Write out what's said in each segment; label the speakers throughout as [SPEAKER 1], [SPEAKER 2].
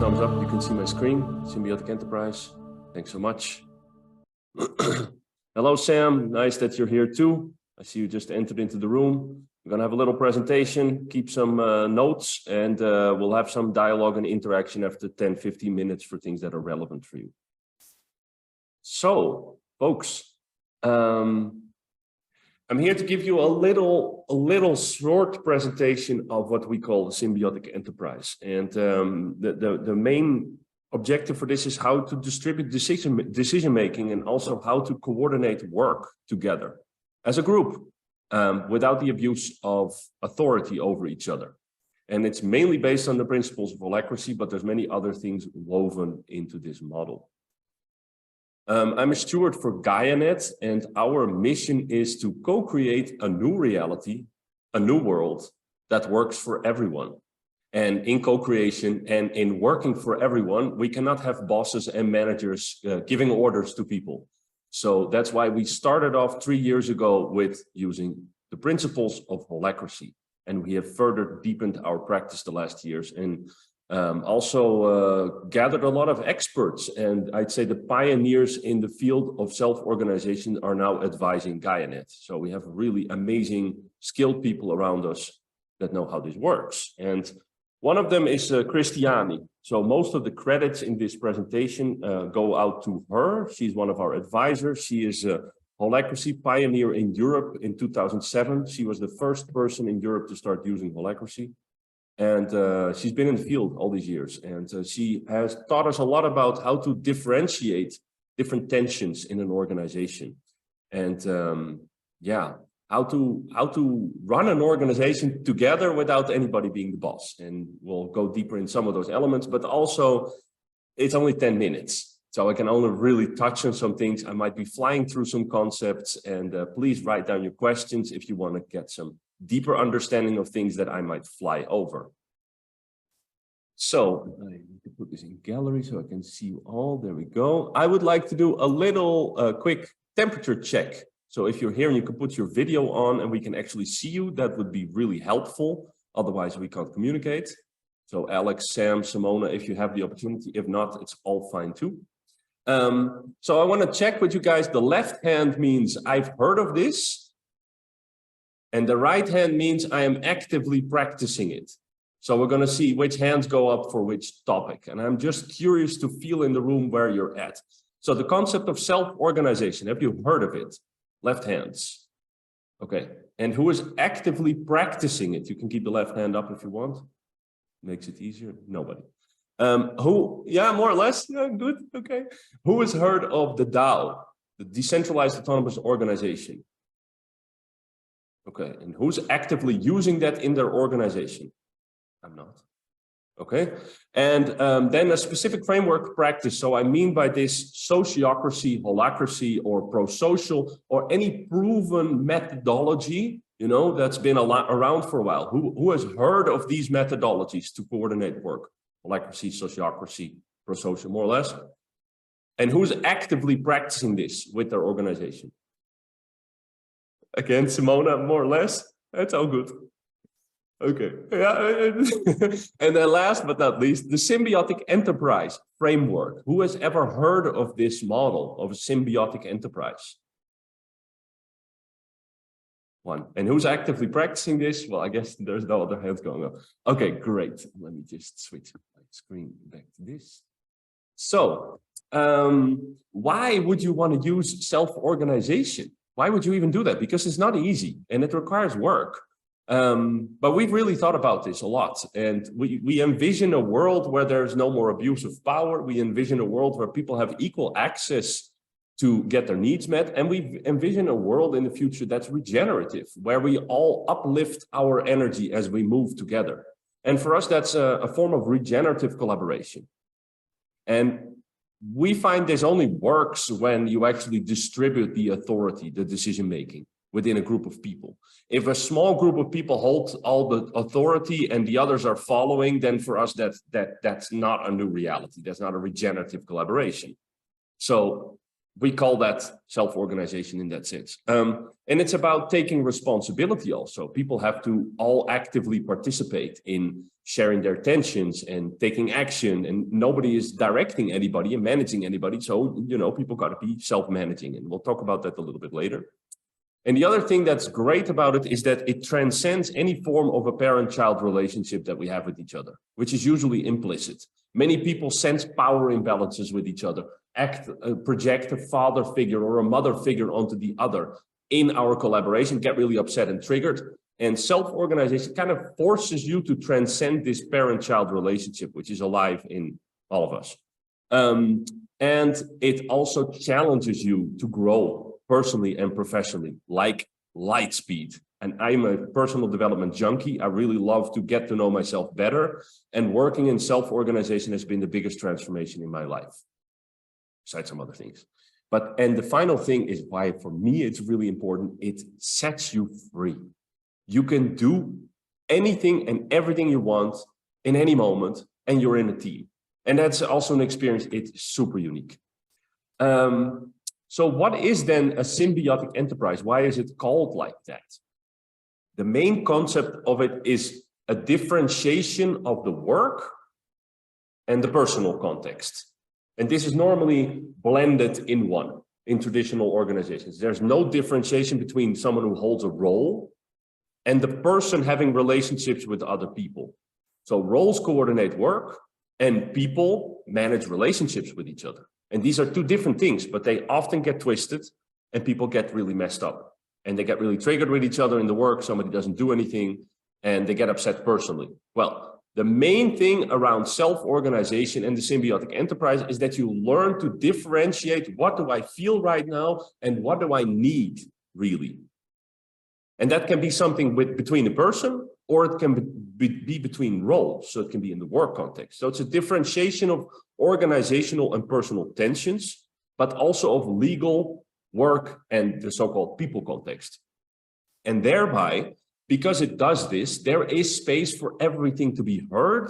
[SPEAKER 1] thumbs up, you can see my screen. Symbiotic Enterprise. Thanks so much. Hello, Sam. Nice that you're here too. I see you just entered into the room. We're going to have a little presentation, keep some notes, and we'll have some dialogue and interaction after 10, 15 minutes for things that are relevant for you. So, folks, I'm here to give you a little short presentation of what we call the Symbiotic Enterprise. And the main objective for this is how to distribute decision-making and also how to coordinate work together as a group without the abuse of authority over each other. And it's mainly based on the principles of holacracy, but there's many other things woven into this model. I'm a steward for Gaianet, and our mission is to co-create a new reality, a new world that works for everyone. And in co-creation and in working for everyone, we cannot have bosses and managers giving orders to people. So that's why we started off 3 years ago with using the principles of holacracy. And we have further deepened our practice the last years and also gathered a lot of experts. And I'd say the pioneers in the field of self-organization are now advising Gaianet. So we have really amazing, skilled people around us that know how this works. And one of them is Christiani. So most of the credits in this presentation go out to her. She's one of our advisors. She is a holacracy pioneer in Europe in 2007. She was the first person in Europe to start using holacracy. And she's been in the field all these years. And she has taught us a lot about how to differentiate different tensions in an organization. And yeah, how to run an organization together without anybody being the boss. And we'll go deeper in some of those elements, but also it's only 10 minutes. So I can only really touch on some things. I might be flying through some concepts, and please write down your questions if you want to get some deeper understanding of things that I might fly over. So I need to put this in gallery so I can see you all. There we go. I would like to do a little quick temperature check. So if you're here and you can put your video on and we can actually see you, that would be really helpful. Otherwise, we can't communicate. So Alex, Sam, Simona, if you have the opportunity. If not, it's all fine too. So I want to check with you guys. The left hand means I've heard of this. And the right hand means I am actively practicing it. So we're going to see which hands go up for which topic. And I'm just curious to feel in the room where you're at. So the concept of self-organization, have you heard of it? Left hands. Okay. And who is actively practicing it? You can keep the left hand up if you want. Makes it easier. Nobody. Who, yeah, more or less. Yeah, good. Okay. Who has heard of the DAO, the Decentralized Autonomous Organization? Okay, and who's actively using that in their organization? I'm not. Okay, and then a specific framework practice. So I mean by this sociocracy, holacracy, or pro-social, or any proven methodology, you know, that's been around for a while. Who has heard of these methodologies to coordinate work? Holacracy, sociocracy, pro-social, more or less. And who's actively practicing this with their organization? Again, Simona, more or less. That's all good. Okay. Yeah. And then last but not least, the Symbiotic Enterprise framework. Who has ever heard of this model of a symbiotic enterprise? One. And who's actively practicing this? Well, I guess there's no other hands going up. Okay, great. Let me just switch my screen back to this. So, why would you want to use self-organization? Why would you even do that? Because it's not easy and it requires work. But we've really thought about this a lot. And we envision a world where there's no more abuse of power. We envision a world where people have equal access to get their needs met. And we envision a world in the future that's regenerative, where we all uplift our energy as we move together. And for us, that's a form of regenerative collaboration. And we find this only works when you actually distribute the authority, the decision-making within a group of people. If a small group of people hold all the authority and the others are following, then for us, that's not a new reality. That's not a regenerative collaboration. So we call that self-organization in that sense. And it's about taking responsibility also. People have to all actively participate in sharing their tensions and taking action, and nobody is directing anybody and managing anybody. So, you know, people got to be self-managing, and we'll talk about that a little bit later. And the other thing that's great about it is that it transcends any form of a parent-child relationship that we have with each other, which is usually implicit. Many people sense power imbalances with each other, project a father figure or a mother figure onto the other in our collaboration, get really upset and triggered. And self-organization kind of forces you to transcend this parent-child relationship, which is alive in all of us. And it also challenges you to grow personally and professionally, like light speed. And I'm a personal development junkie. I really love to get to know myself better. And working in self-organization has been the biggest transformation in my life, besides some other things. And the final thing is why, for me, it's really important. It sets you free. You can do anything and everything you want in any moment, and you're in a team. And that's also an experience. It's super unique. So what is then a symbiotic enterprise? Why is it called like that? The main concept of it is a differentiation of the work and the personal context. And this is normally blended in one in traditional organizations. There's no differentiation between someone who holds a role and the person having relationships with other people. So roles coordinate work and people manage relationships with each other. And these are two different things, but they often get twisted and people get really messed up. And they get really triggered with each other in the work. Somebody doesn't do anything and they get upset personally. Well, the main thing around self-organization and the symbiotic enterprise is that you learn to differentiate what do I feel right now and what do I need really. And that can be something between a person, or it can be between roles. So it can be in the work context. So it's a differentiation of organizational and personal tensions, but also of legal, work, and the so-called people context. And thereby, because it does this, there is space for everything to be heard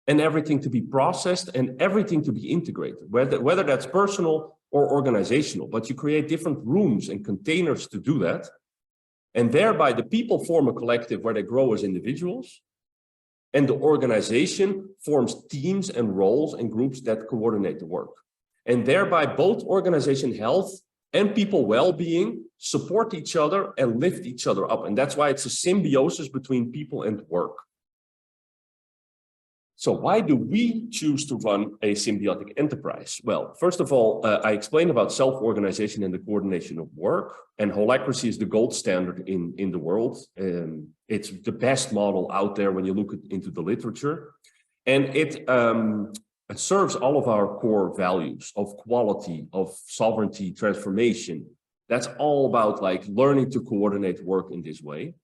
[SPEAKER 1] and everything to be processed and everything to be integrated, whether that's personal or organizational. But you create different rooms and containers to do that. And thereby the people form a collective where they grow as individuals, and the organization forms teams and roles and groups that coordinate the work. And thereby both organization health and people well-being support each other and lift each other up. And that's why it's a symbiosis between people and work. So why do we choose to run a symbiotic enterprise? Well, first of all, I explained about self-organization and the coordination of work, and holacracy is the gold standard in the world. It's the best model out there when you look into the literature. And it serves all of our core values of quality, of sovereignty, transformation. That's all about like learning to coordinate work in this way.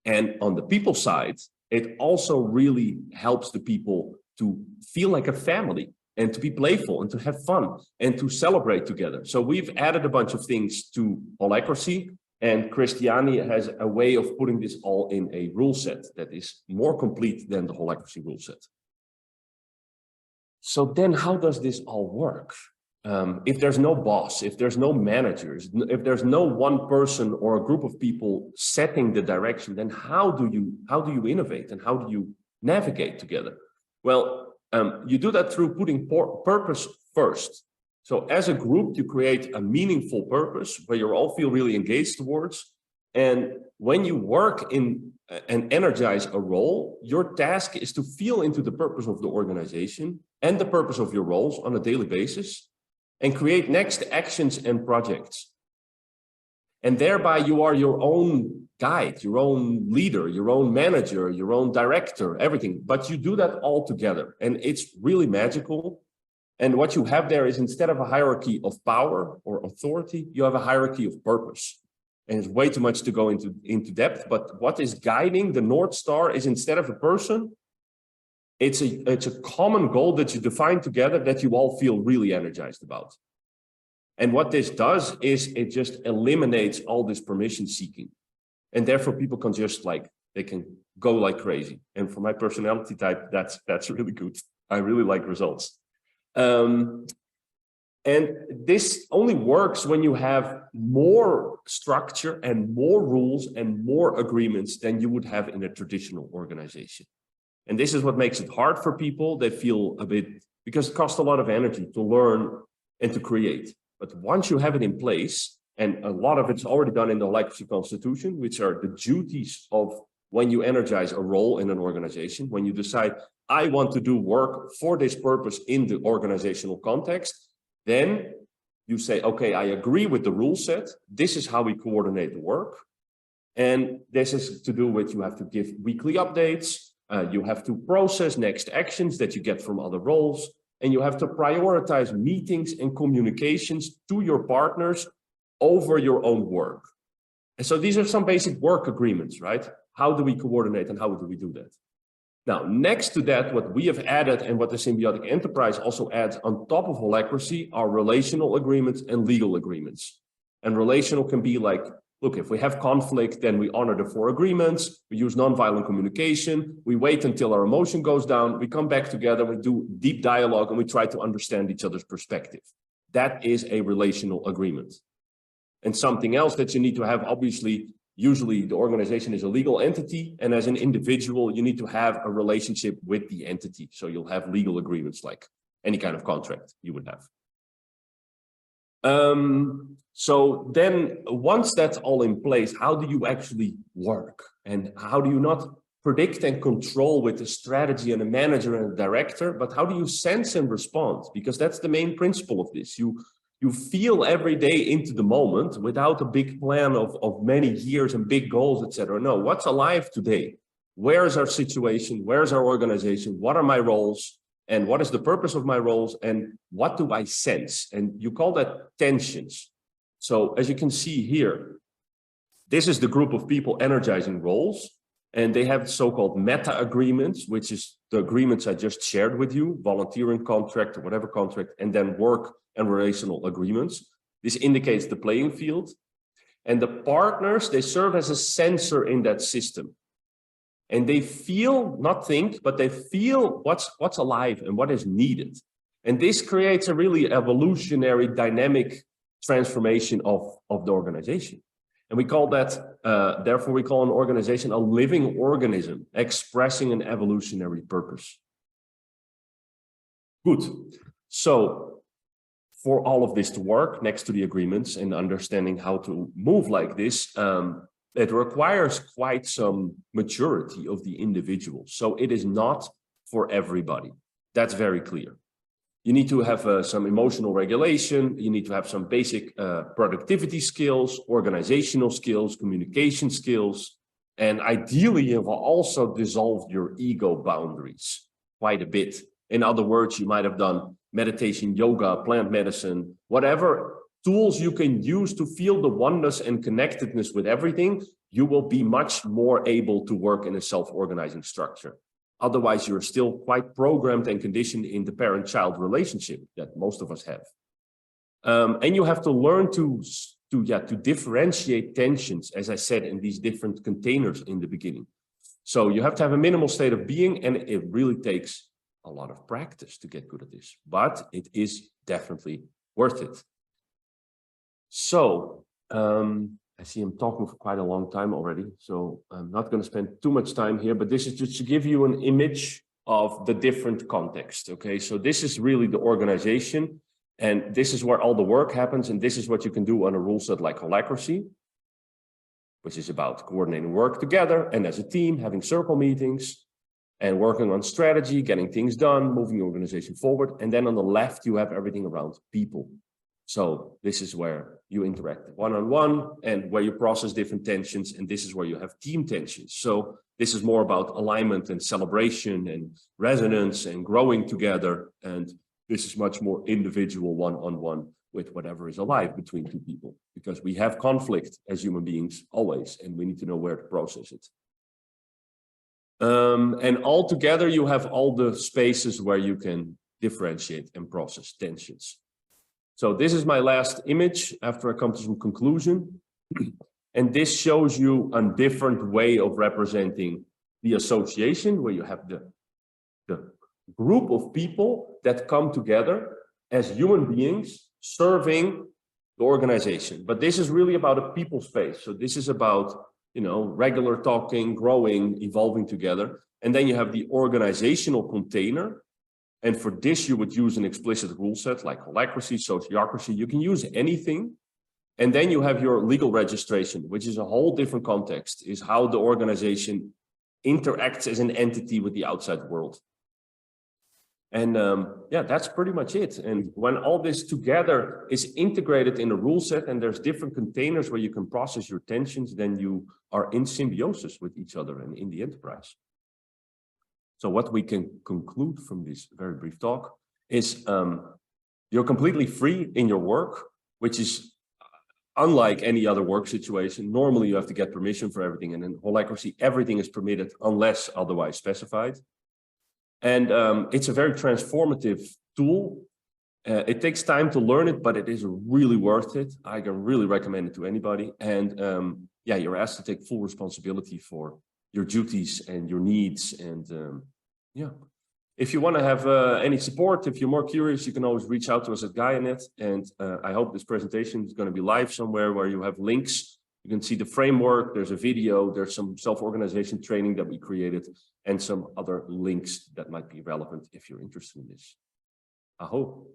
[SPEAKER 1] And on the people side, it also really helps the people to feel like a family and to be playful and to have fun and to celebrate together. So we've added a bunch of things to holacracy, and Christiani has a way of putting this all in a rule set that is more complete than the holacracy rule set. So then how does this all work? If there's no boss, if there's no managers, if there's no one person or a group of people setting the direction, then how do you innovate and how do you navigate together? Well, you do that through putting purpose first. So as a group, you create a meaningful purpose where you all feel really engaged towards. And when you work in and energize a role, your task is to feel into the purpose of the organization and the purpose of your roles on a daily basis, and create next actions and projects. And thereby you are your own guide, your own leader, your own manager, your own director, everything. But you do that all together. And it's really magical. And what you have there is, instead of a hierarchy of power or authority, you have a hierarchy of purpose. And it's way too much to go into depth. But what is guiding the North Star is, instead of a person, it's a common goal that you define together that you all feel really energized about. And what this does is it just eliminates all this permission seeking. And therefore people can just they can go like crazy. And for my personality type, that's really good. I really like results. And this only works when you have more structure and more rules and more agreements than you would have in a traditional organization. And this is what makes it hard for people. They feel a bit, because it costs a lot of energy to learn and to create. But once you have it in place, and a lot of it's already done in the Holacracy Constitution, which are the duties of when you energize a role in an organization, when you decide, I want to do work for this purpose in the organizational context, then you say, okay, I agree with the rule set. This is how we coordinate the work. And this is to do with, you have to give weekly updates. You have to process next actions that you get from other roles. And you have to prioritize meetings and communications to your partners over your own work. And so these are some basic work agreements, right? How do we coordinate and how do we do that? Now, next to that, what we have added and what the Symbiotic Enterprise also adds on top of Holacracy are relational agreements and legal agreements. And relational can be like, look, if we have conflict, then we honor the 4 agreements, we use nonviolent communication, we wait until our emotion goes down, we come back together, we do deep dialogue, and we try to understand each other's perspective. That is a relational agreement. And something else that you need to have, obviously, usually the organization is a legal entity, and as an individual, you need to have a relationship with the entity. So you'll have legal agreements like any kind of contract you would have. So then once that's all in place, how do you actually work? And how do you not predict and control with a strategy and a manager and a director, but how do you sense and respond? Because that's the main principle of this. You feel every day into the moment without a big plan of many years and big goals, etc. No, what's alive today? Where is our situation? Where is our organization? What are my roles? And what is the purpose of my roles? And what do I sense? And you call that tensions. So as you can see here, this is the group of people energizing roles. And they have so-called meta agreements, which is the agreements I just shared with you, volunteering contract or whatever contract, and then work and relational agreements. This indicates the playing field. And the partners, they serve as a sensor in that system. And they feel, not think, but they feel what's alive and what is needed. And this creates a really evolutionary dynamic transformation of the organization. And we call that, therefore we call an organization a living organism expressing an evolutionary purpose. Good. So for all of this to work next to the agreements and understanding how to move like this, it requires quite some maturity of the individual. So it is not for everybody. That's very clear. You need to have some emotional regulation. You need to have some basic productivity skills, organizational skills, communication skills. And ideally, you've also dissolved your ego boundaries quite a bit. In other words, you might have done meditation, yoga, plant medicine, whatever tools you can use to feel the oneness and connectedness with everything, you will be much more able to work in a self-organizing structure. Otherwise, you're still quite programmed and conditioned in the parent-child relationship that most of us have. And you have to learn to differentiate tensions, as I said, in these different containers in the beginning. So you have to have a minimal state of being, and it really takes a lot of practice to get good at this, but it is definitely worth it. So, I see I'm talking for quite a long time already, so I'm not going to spend too much time here, but this is just to give you an image of the different context, okay? So this is really the organization, and this is where all the work happens, and this is what you can do on a rule set like Holacracy, which is about coordinating work together and as a team, having circle meetings, and working on strategy, getting things done, moving the organization forward. And then on the left, you have everything around people. So this is where you interact one-on-one and where you process different tensions. And this is where you have team tensions. So this is more about alignment and celebration and resonance and growing together. And this is much more individual one-on-one with whatever is alive between two people, because we have conflict as human beings always, and we need to know where to process it. And all together, you have all the spaces where you can differentiate and process tensions. So this is my last image after I come to some conclusion. And this shows you a different way of representing the association, where you have the group of people that come together as human beings, serving the organization. But this is really about a people space. So this is about, regular talking, growing, evolving together. And then you have the organizational container. And for this, you would use an explicit rule set like holacracy, sociocracy. You can use anything. And then you have your legal registration, which is a whole different context, is how the organization interacts as an entity with the outside world. And that's pretty much it. And when all this together is integrated in a rule set and there's different containers where you can process your tensions, then you are in symbiosis with each other and in the enterprise. So what we can conclude from this very brief talk is you're completely free in your work, which is unlike any other work situation. Normally you have to get permission for everything, and in holacracy, everything is permitted unless otherwise specified. And it's a very transformative tool. It takes time to learn it, but it is really worth it. I can really recommend it to anybody. And you're asked to take full responsibility for your duties and your needs. And if you want to have any support, if you're more curious, you can always reach out to us at Gaianet. And I hope this presentation is going to be live somewhere where you have links. You can see the framework, there's a video, there's some self-organization training that we created, and some other links that might be relevant if you're interested in this. Aho.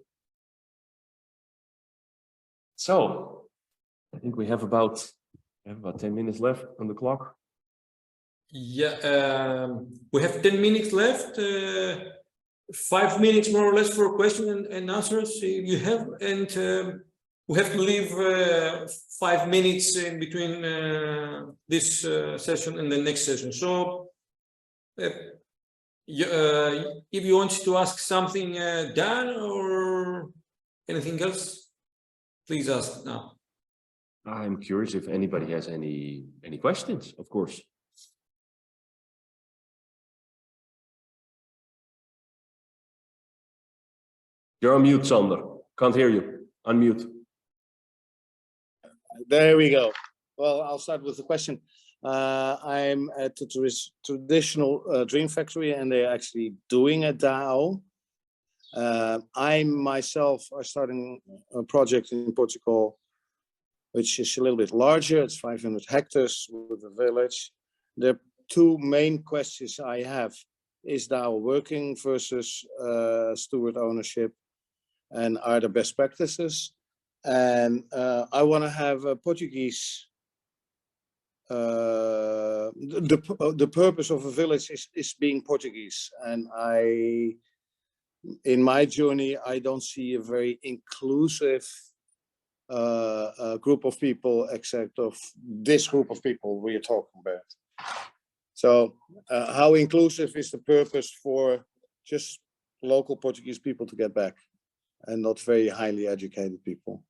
[SPEAKER 1] So, I think we have about 10 minutes left on the clock.
[SPEAKER 2] Yeah, we have 10 minutes left. 5 minutes more or less for question and answers you have, and we have to leave 5 minutes in between this session and the next session. So if you want to ask something, Daan, or anything else, please ask now.
[SPEAKER 1] I'm curious if anybody has any questions, of course. You're on mute, Sander. Can't hear you. Unmute.
[SPEAKER 3] There we go. Well, I'll start with the question. I'm at the traditional Dream Factory, and they're actually doing a DAO. I myself are starting a project in Portugal, which is a little bit larger. It's 500 hectares with a village. The two main questions I have is DAO working versus steward ownership, and are there best practices? And I want to have a Portuguese. The purpose of a village is being Portuguese, and in my journey, I don't see a very inclusive group of people, except of this group of people we are talking about. So, how inclusive is the purpose for just local Portuguese people to get back, and not very highly educated people?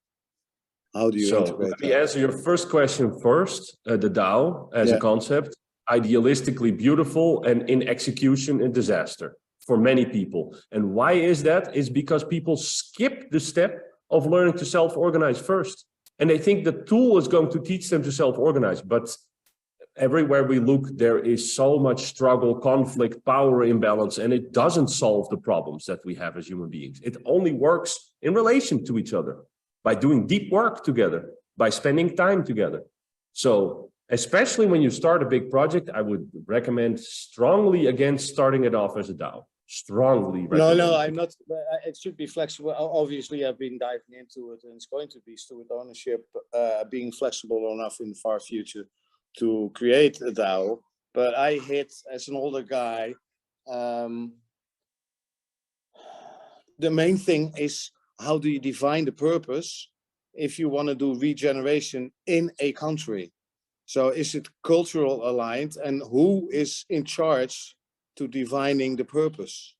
[SPEAKER 3] How do you integrate
[SPEAKER 1] let me answer your first question first. The DAO as a concept, idealistically beautiful, and in execution a disaster for many people. And why is that? Is because people skip the step of learning to self-organize first. And they think the tool is going to teach them to self-organize. But everywhere we look, there is so much struggle, conflict, power imbalance, and it doesn't solve the problems that we have as human beings. It only works in relation to each other, by doing deep work together, by spending time together. So especially when you start a big project, I would recommend strongly against starting it off as a DAO. Strongly recommend.
[SPEAKER 3] No, I'm not. It should be flexible. Obviously, I've been diving into it, and it's going to be steward ownership, being flexible enough in the far future to create a DAO. But I hit, as an older guy, the main thing is, how do you define the purpose if you want to do regeneration in a country? So is it cultural aligned, and who is in charge to defining the purpose?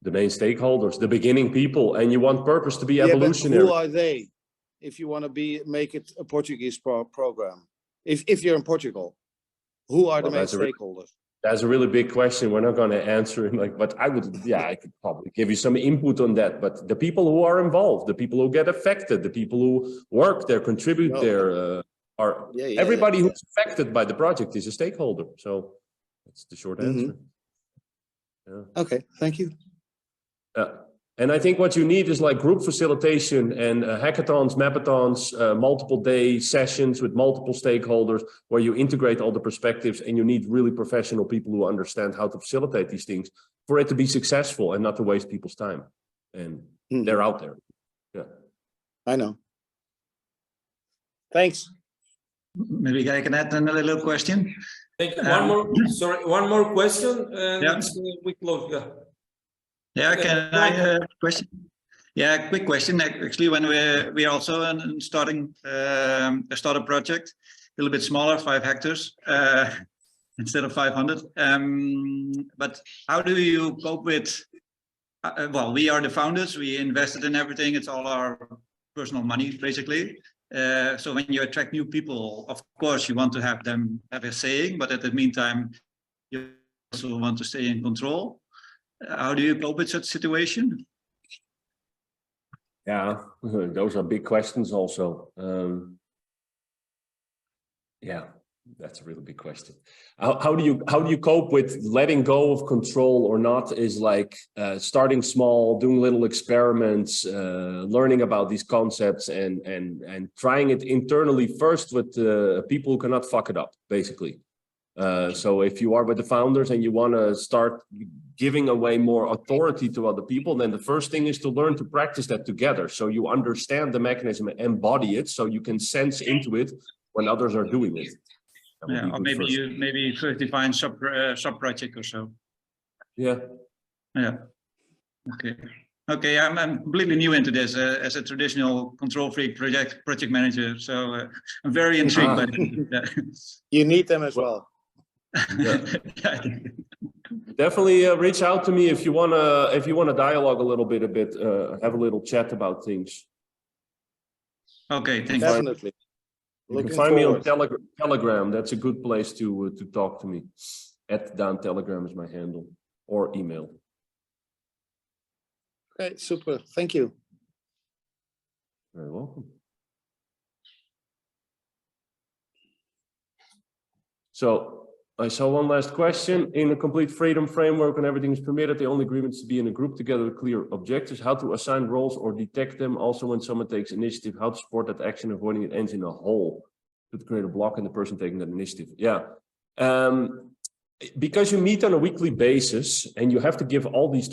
[SPEAKER 1] The main stakeholders, the beginning people, and you want purpose to be evolutionary.
[SPEAKER 3] But who are they? If you want to make it a Portuguese program, if you're in Portugal, who are the main stakeholders?
[SPEAKER 1] That's a really big question. We're not going to answer it, but I could probably give you some input on that. But the people who are involved, the people who get affected, the people who work there, contribute there, everybody who's affected by the project is a stakeholder. So that's the short answer.
[SPEAKER 3] Okay, thank you.
[SPEAKER 1] And I think what you need is like group facilitation and hackathons, mapathons, multiple day sessions with multiple stakeholders where you integrate all the perspectives, and you need really professional people who understand how to facilitate these things for it to be successful and not to waste people's time. And they're out there. Yeah.
[SPEAKER 3] I know. Thanks.
[SPEAKER 4] Maybe I can add another little question.
[SPEAKER 2] One more, sorry, one more question, and
[SPEAKER 4] Yeah.
[SPEAKER 2] we close. Yeah.
[SPEAKER 4] Yeah,
[SPEAKER 2] Okay.
[SPEAKER 4] can I question? Yeah, quick question. Actually, when we are also starting a startup project, a little bit smaller, 5 hectares instead of 500. But how do you cope with? Well, we are the founders. We invested in everything. It's all our personal money, basically. So when you attract new people, of course, you want to have them have a saying, but at the meantime, you also want to stay in control. How do you cope with such situation?
[SPEAKER 1] Yeah, those are big questions also. Yeah, that's a really big question. How do you cope with letting go of control or not? Is like starting small, doing little experiments, learning about these concepts, and trying it internally first with people who cannot fuck it up, basically. So if you are with the founders and you want to start giving away more authority to other people, then the first thing is to learn to practice that together. So you understand the mechanism, embody it, so you can sense into it when others are doing it.
[SPEAKER 4] Yeah, or maybe first define sub project or so.
[SPEAKER 1] Yeah.
[SPEAKER 4] Yeah. Okay. Okay. I'm completely new into this as a traditional control freak project manager. So I'm very intrigued by it.
[SPEAKER 3] You need them as well.
[SPEAKER 1] Yeah. Definitely reach out to me if you wanna dialogue a bit, have a little chat about things.
[SPEAKER 4] Okay, thanks.
[SPEAKER 3] Definitely.
[SPEAKER 1] You can find me on Telegram. That's a good place to talk to me. @Daan Telegram is my handle, or email.
[SPEAKER 3] Okay, super. Thank you.
[SPEAKER 1] Very welcome. So I saw one last question. In a complete freedom framework and everything is permitted, the only agreement is to be in a group together with clear objectives. How to assign roles or detect them. Also, when someone takes initiative, how to support that action, avoiding it ends in a hole. To create a block in the person taking that initiative. Yeah. Because you meet on a weekly basis and you have to give all these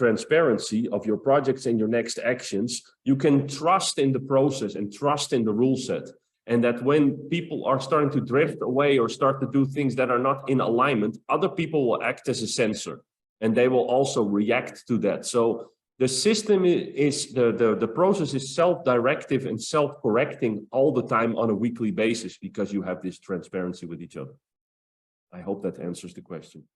[SPEAKER 1] transparency of your projects and your next actions, you can trust in the process and trust in the rule set. And that when people are starting to drift away or start to do things that are not in alignment, other people will act as a sensor and they will also react to that. So the system is, the process is self-directive and self-correcting all the time on a weekly basis because you have this transparency with each other. I hope that answers the question.